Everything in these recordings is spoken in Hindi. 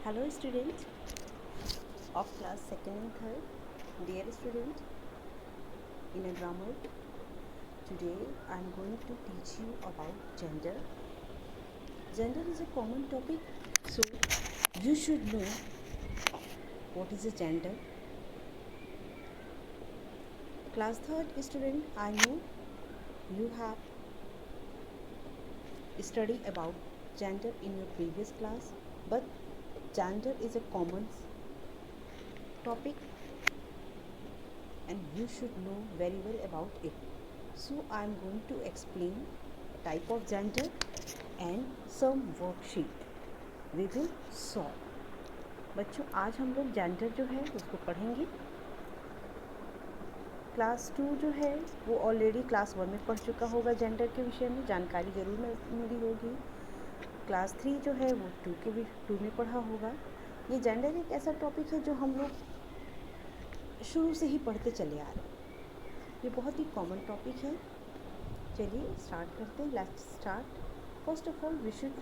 Hello students of class 2nd and 3rd. Dear student, in a grammar, today I am going to teach you about gender. Gender is a common topic, so you should know what is a gender. Class 3rd student, I know you have studied about gender in your previous class, but gender is a common topic and you should know very well about it. So I am going to explain type of gender and some worksheet we will solve. बच्चों आज हम लोग जेंडर जो है उसको पढ़ेंगे. क्लास 2 जो है वो ऑलरेडी क्लास 1 में पढ़ चुका होगा. जेंडर के विषय में जानकारी ज़रूर मिली होगी. क्लास 3 जो है वो 2 में पढ़ा होगा. ये जेंडर एक ऐसा टॉपिक है जो हम लोग शुरू से ही पढ़ते चले आ रहे हैं. ये बहुत ही कॉमन टॉपिक है. चलिए स्टार्ट करते हैं. Let's start. First of all we should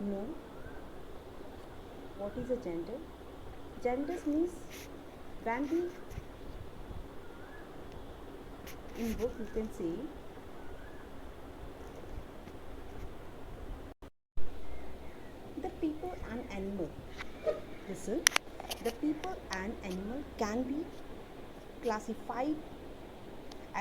know what is a gender. Gender means when we in book you can see the people and animal. Listen, the people and animal can be classified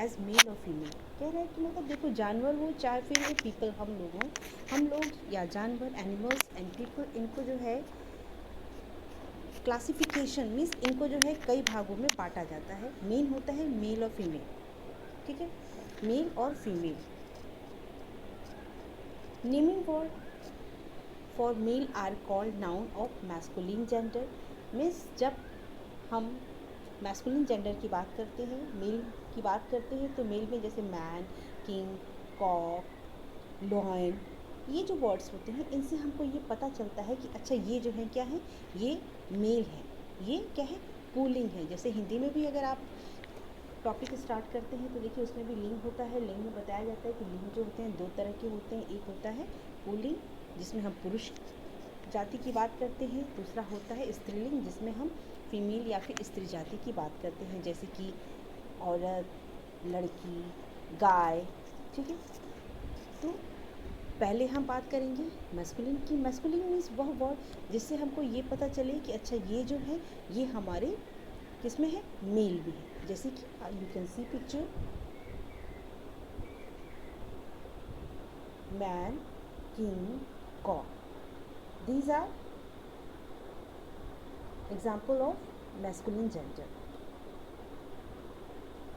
as male और फीमेल. कह रहा है कि मतलब देखो जानवर हो चाहे फिर वो पीपल हम लोग या जानवर एनिमल्स एंड पीपल, इनको जो है क्लासिफिकेशन मीन्स इनको जो है कई भागों में बांटा जाता है. मेन होता है मेल और फीमेल. ठीक है, मेल और female. Naming word for male are called noun of masculine gender. Means जब हम मैस्कुलिन जेंडर की बात करते हैं, मेल की बात करते हैं, तो मेल में जैसे मैन, किंग, कॉक, लॉयन, ये जो वर्ड्स होते हैं इनसे हमको ये पता चलता है कि अच्छा ये जो है क्या है, ये मेल है, ये क्या है, पुल्लिंग है. जैसे हिंदी में भी अगर आप टॉपिक स्टार्ट करते हैं तो देखिए उसमें भी लिंग होता है. लिंग में बताया जाता है कि लिंग जो होते हैं दो तरह के होते हैं. एक होता है पुल्लिंग जिसमें हम पुरुष जाति की बात करते हैं. दूसरा होता है स्त्रीलिंग जिसमें हम फीमेल या फिर स्त्री जाति की बात करते हैं, जैसे कि औरत, लड़की, गाय. ठीक है, तो पहले हम बात करेंगे मैस्कुलिन की. मैस्कुलिन मीन्स वह वर्ड जिससे हमको ये पता चले कि अच्छा ये जो है ये हमारे किसमें है, मेल भी है. जैसे कि you can see picture man, king, cock. These are example of masculine gender.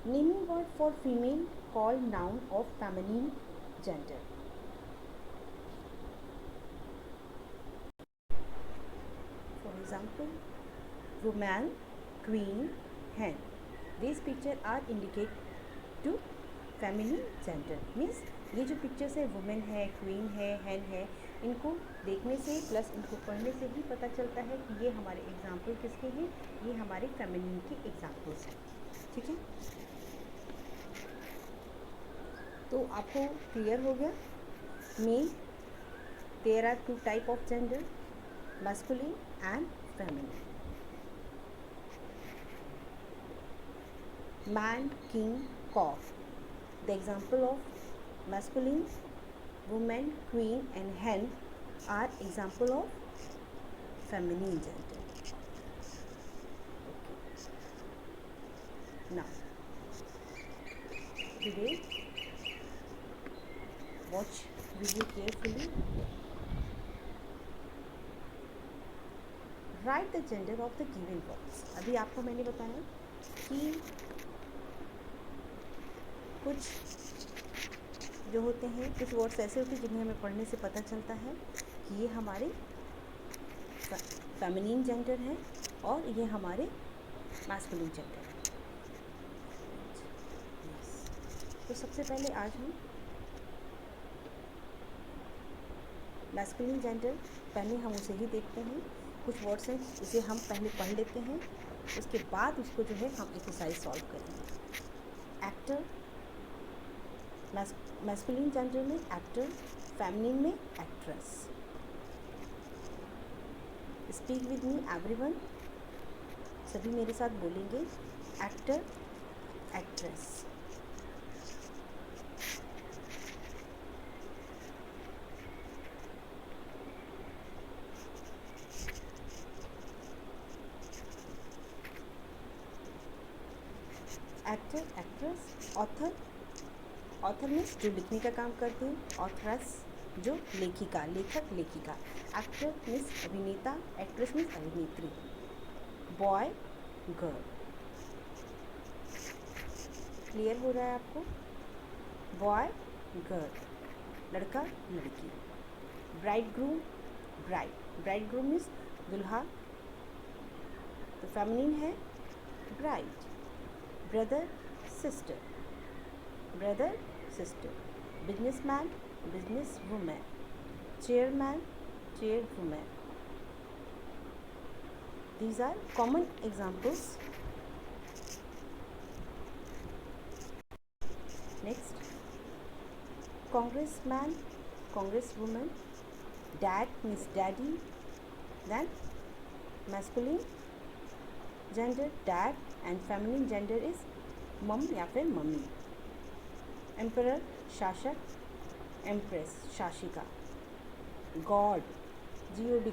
Naming word for female called noun of feminine gender. For example, woman, queen, hen. These pictures are indicate to feminine gender. Means ये जो पिक्चर्स है वुमेन है, क्वीन है, हैन है, इनको देखने से प्लस इनको पढ़ने से ही पता चलता है कि ये हमारे एग्जाम्पल किसके हैं, ये हमारे फेमिनिन के एग्जाम्पल्स हैं. ठीक है, तो आपको क्लियर हो गया. Main there are 2 type of gender, masculine and feminine. Man, king, cock. The example of masculine, woman, queen and hen are example of feminine gender. Okay. Now today watch video carefully. Write the gender of the given words. अभी आपको मैंने बताया कि कुछ जो होते हैं, कुछ वर्ड्स ऐसे होते हैं जिन्हें हमें पढ़ने से पता चलता है कि ये हमारे फेमिनिन जेंडर है और ये हमारे मैस्कुलिन जेंडर है. तो सबसे पहले आज हम मैस्कुलिन जेंडर पहले हम उसे ही देखते हैं. कुछ वर्ड्स हैं उसे हम पहले पढ़ लेते हैं, उसके बाद उसको जो है हम एक्सरसाइज सॉल्व करेंगे. एक्टर, मैस्कुलिन जेंडर में एक्टर, फेमिनिन में actress. Speak with me everyone, सभी मेरे साथ बोलेंगे। Actor, actress. Actor, actress. Author, author means जो लिखने का काम करते हैं। ऑथरस जो लेखिका, लेखक, लेखिका। एक्टर मीन्स अभिनेता, एक्ट्रेस मीन्स अभिनेत्री। Boy, girl. क्लियर हो रहा है आपको? बॉय, गर्ल, लड़का, लड़की। Bride groom, bride, bride groom means दुल्हा, तो फेमिनिन है bride. Brother, sister, brother, sister. Businessman, business women. Chairman, chairwoman. These are common examples. Next, congressman, congresswoman. Dad means daddy. Then masculine gender dad and feminine gender is mom या फिर मम्मी. Emperor शासक, empress शासिका. God,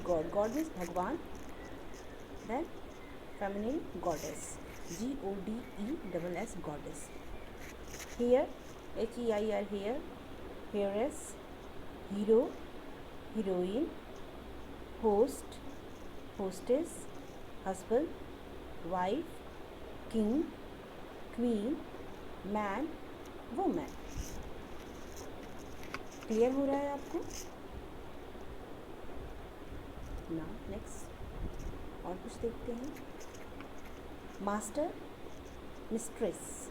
God, God means भगवान. Then feminine goddess, GODESS, goddess. Here, HEIR, here, heiress, hero, heroine, host, hostess, husband, wife, king, queen, man, woman. Clear हो रहा है आपको? Now next, और कुछ देखते हैं. Master, mistress.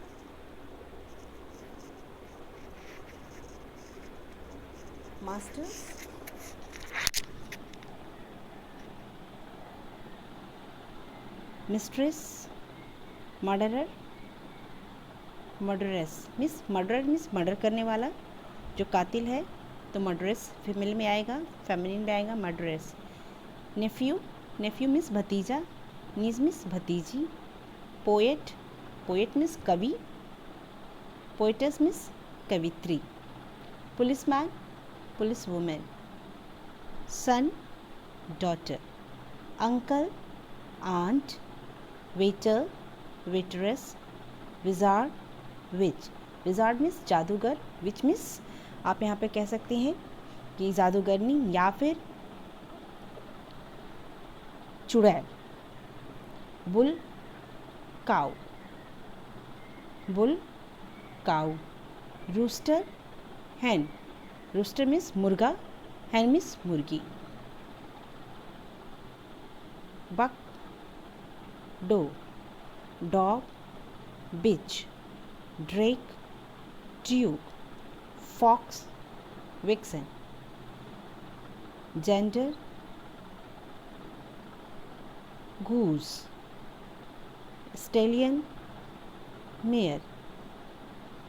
Master, mistress, murderer, murderess means murderer means murder करने वाला, जो कातिल है, तो मर्डरेस फीमेल में आएगा, फेमिनिन में आएगा मर्डरेस. नेफ्यू, नेफ्यू मीन्स भतीजा, नीज मीन्स भतीजी. पोएट, पोएट मीन्स कवि, पोएटस मीन्स कवित्री. Policeman, policewoman. Son, daughter. Uncle, aunt. Waiter, waitress. Wizard, witch. Wizard means जादूगर, विच मीन्स आप यहाँ पे कह सकते हैं कि जादूगरनी या फिर चुड़ैल. Bull, cow, bull, cow. Rooster, hen. Rooster means मुर्गा, हैन मीन्स मुर्गी. Buck, doe. Dog, bitch. Drake, duke. Fox, vixen. Gander, goose. Stallion, mare.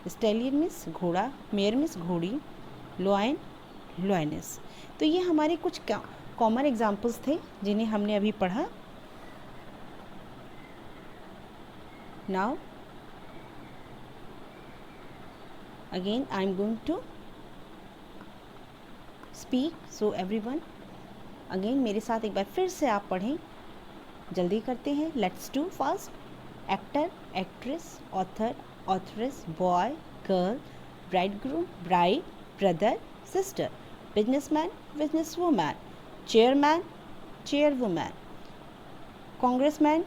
Stallion means घोड़ा, मेयर मीन्स घोड़ी. लोयन, लोयनेस. तो ये हमारे कुछ कॉमन एग्जाम्पल्स थे जिन्हें हमने अभी पढ़ा. Now again I am going to speak, so everyone again मेरे साथ एक बार फिर से आप पढ़ें. जल्दी करते हैं. Let's do fast. Actor, actress, author, authoress, boy, girl, bridegroom, bride, brother, sister. Businessman, businesswoman. Chairman, chairwoman. Congressman,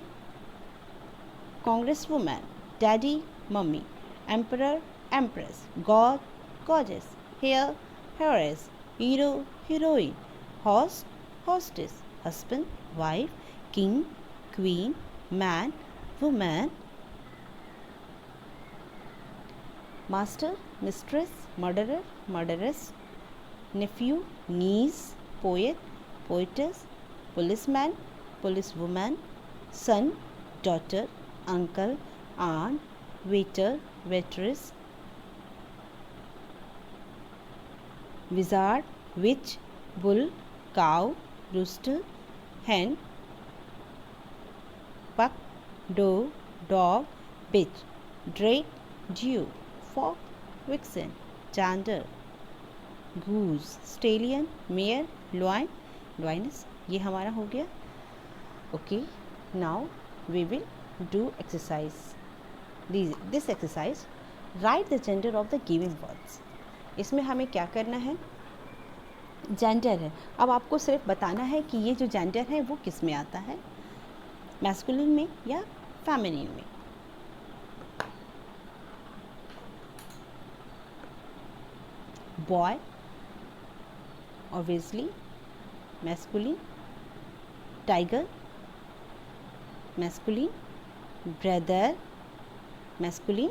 congresswoman. Daddy, mummy. Emperor, empress. God, goddess. Hero, heiress. Hero, heroine. Host, hostess. Husband, wife. King, queen. Man, woman. Master, mistress. Murderer, murderess. Nephew, niece. Poet, poetess. Policeman, policewoman. Son, daughter. Uncle, aunt. Waiter, waitress. Wizard, witch, bull, cow, rooster, hen, doe, dog, bitch, drake, dew, fox, vixen, gander, goose, stallion, mare, lion, lioness। ये हमारा हो गया। Okay, now we will do exercise. This exercise, write the gender of the given words. इसमें हमें क्या करना है, जेंडर है। अब आपको सिर्फ बताना है कि ये जो जेंडर है वो किस में आता है, मैस्कुलिन में या फेमिनिन में। Boy obviously masculine, tiger masculine, brother masculine,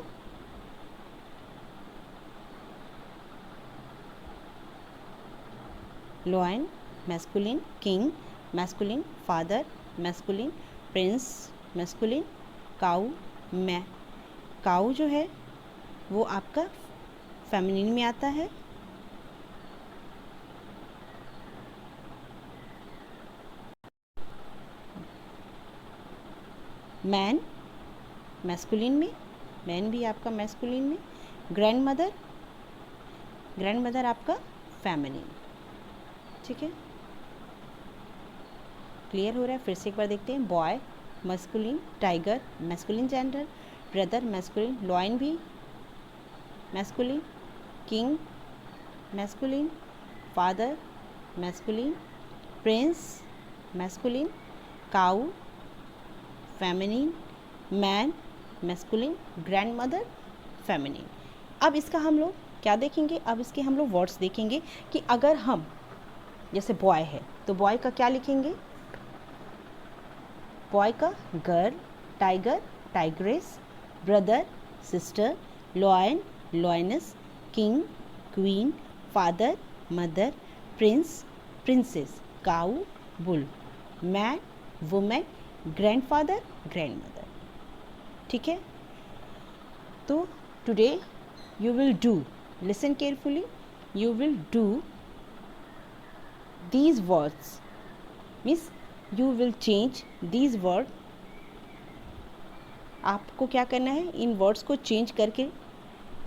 lion masculine, king masculine, father masculine, prince masculine, cow cow जो है वो आपका फेमिनिन में आता है। मैन मैस्कुलिन में, मैन भी आपका मैस्कुलिन में। ग्रैंड मदर आपका फेमिनिन। ठीक है, क्लियर हो रहा है? फिर से एक बार देखते हैं। Boy masculine, tiger masculine gender, brother masculine, lion भी masculine, king masculine, father masculine, prince masculine, cow feminine, man masculine, grandmother feminine. अब इसका हम लोग क्या देखेंगे, अब इसके हम लोग वर्ड्स देखेंगे कि अगर हम जैसे बॉय है तो बॉय का क्या लिखेंगे, बॉय का girl, tiger tigress, brother sister, lion lioness, king queen, father mother, prince princess, cow bull, man women, grandfather grandmother. ठीक है, तो today you will do, listen carefully, you will do these words, means you will change these words। आपको क्या करना है, इन वर्ड्स को चेंज करके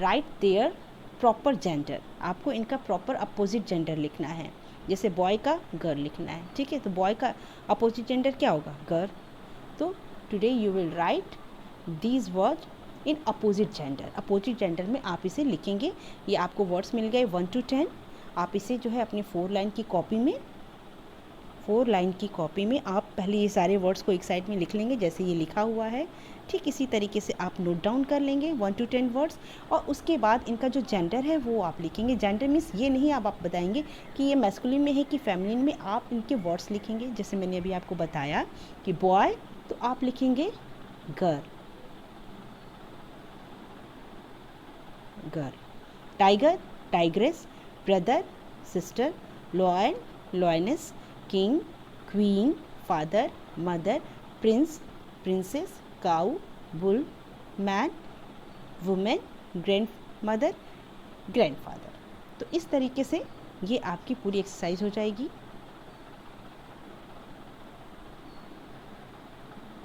राइट देयर प्रॉपर जेंडर, आपको इनका प्रॉपर अपोजिट जेंडर लिखना है। जैसे बॉय का गर्ल लिखना है, ठीक है, तो बॉय का अपोजिट जेंडर क्या होगा, गर्ल। तो today you will right these words in opposite gender. Opposite gender में आप इसे लिखेंगे। ये आपको वर्ड्स मिल गए 1 to 10। आप इसे जो है अपनी 4 लाइन की कॉपी में आप पहले ये सारे वर्ड्स को एक साइड में लिख लेंगे जैसे ये लिखा हुआ है। ठीक इसी तरीके से आप नोट डाउन कर लेंगे 1 to 10 वर्ड्स, और उसके बाद इनका जो जेंडर है वो आप लिखेंगे। जेंडर मीन्स ये नहीं आप बताएंगे कि ये मैस्कुलिन में है कि फेमिनिन में, आप इनके वर्ड्स लिखेंगे। जैसे मैंने अभी आपको बताया कि बॉय तो आप लिखेंगे girl, tiger tigress, brother sister, lion lioness, king queen, father mother, prince princess, cow bull, man women, grandmother grandfather. तो इस तरीके से ये आपकी पूरी एक्सरसाइज हो जाएगी।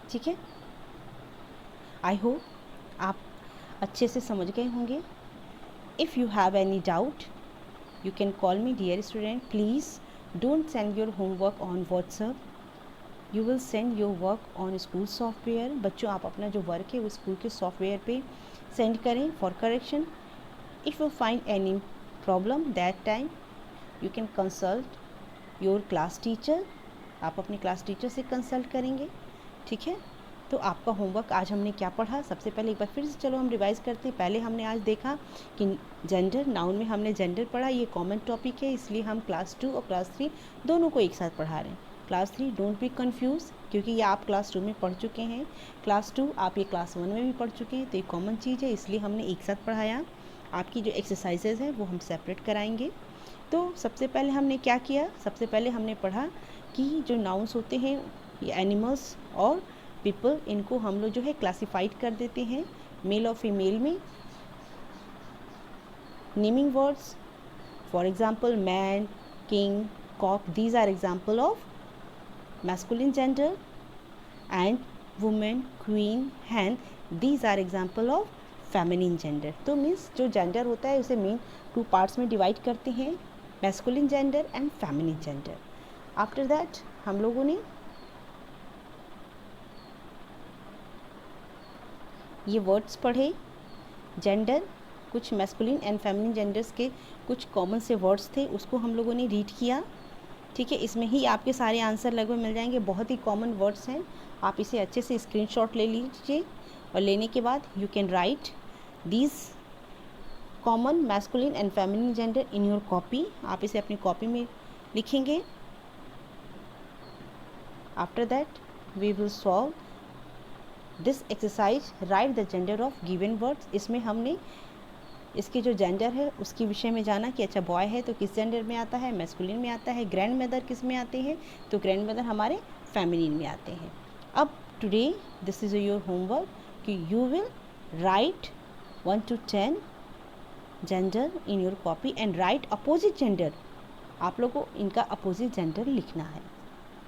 ठीक है, आई होप आप अच्छे से समझ गए होंगे। If you have any doubt, you can call me. Dear student, please don't send your homework on WhatsApp. You will send your work on school software. बच्चों आप अपना जो वर्क है वो स्कूल के सॉफ्टवेयर पे सेंड करें for correction. If you find any problem that time, you can consult your class teacher. आप अपने क्लास टीचर से कंसल्ट करेंगे। ठीक है, तो आपका होमवर्क आज हमने क्या पढ़ा, सबसे पहले एक बार फिर से चलो हम रिवाइज़ करते हैं। पहले हमने आज देखा कि जेंडर, नाउन में हमने जेंडर पढ़ा, ये कॉमन टॉपिक है इसलिए हम क्लास 2 और क्लास 3 दोनों को एक साथ पढ़ा रहे हैं। क्लास 3 डोंट बी कंफ्यूज, क्योंकि ये आप क्लास 2 में पढ़ चुके हैं, क्लास 2 आप ये क्लास 1 में भी पढ़ चुके हैं, तो ये कॉमन चीज़ है इसलिए हमने एक साथ पढ़ाया। आपकी जो एक्सरसाइजेज है वो हम सेपरेट कराएंगे। तो सबसे पहले हमने क्या किया, सबसे पहले हमने पढ़ा कि जो नाउन्स होते हैं ये एनिमल्स और पीपल, इनको हम लोग जो है क्लासिफाइड कर देते हैं मेल और फीमेल में। Naming words for example man, king, cock, these are example of masculine gender, and women, queen, hen, these are example of feminine gender. तो मीन्स जो जेंडर होता है उसे मेन 2 पार्ट्स में डिवाइड करते हैं, masculine gender and feminine gender. After that हम लोगों ने ये वर्ड्स पढ़े, जेंडर, कुछ मैस्कुलिन एंड फेमिनिन जेंडर्स के कुछ कॉमन से वर्ड्स थे, उसको हम लोगों ने रीड किया। ठीक है, इसमें ही आपके सारे आंसर लगभग मिल जाएंगे, बहुत ही कॉमन वर्ड्स हैं। आप इसे अच्छे से स्क्रीनशॉट ले लीजिए और लेने के बाद you can write these common masculine and feminine gender in your copy. आप इसे अपनी कॉपी में लिखेंगे। After that we will solve this exercise, write the gender of given words. इसमें हमने इसके जो जेंडर है उसके विषय में जाना कि अच्छा बॉय है तो किस जेंडर में आता है, मैस्कुलिन में आता है, ग्रैंड मदर किस में आते हैं, तो ग्रैंड मदर हमारे फेमिनिन में आते हैं। अब today this is your homework कि you will write 1 to 10 gender in your copy and write opposite gender. आप लोगों को इनका अपोजिट जेंडर लिखना है।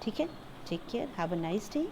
ठीक है, take care, have a nice day.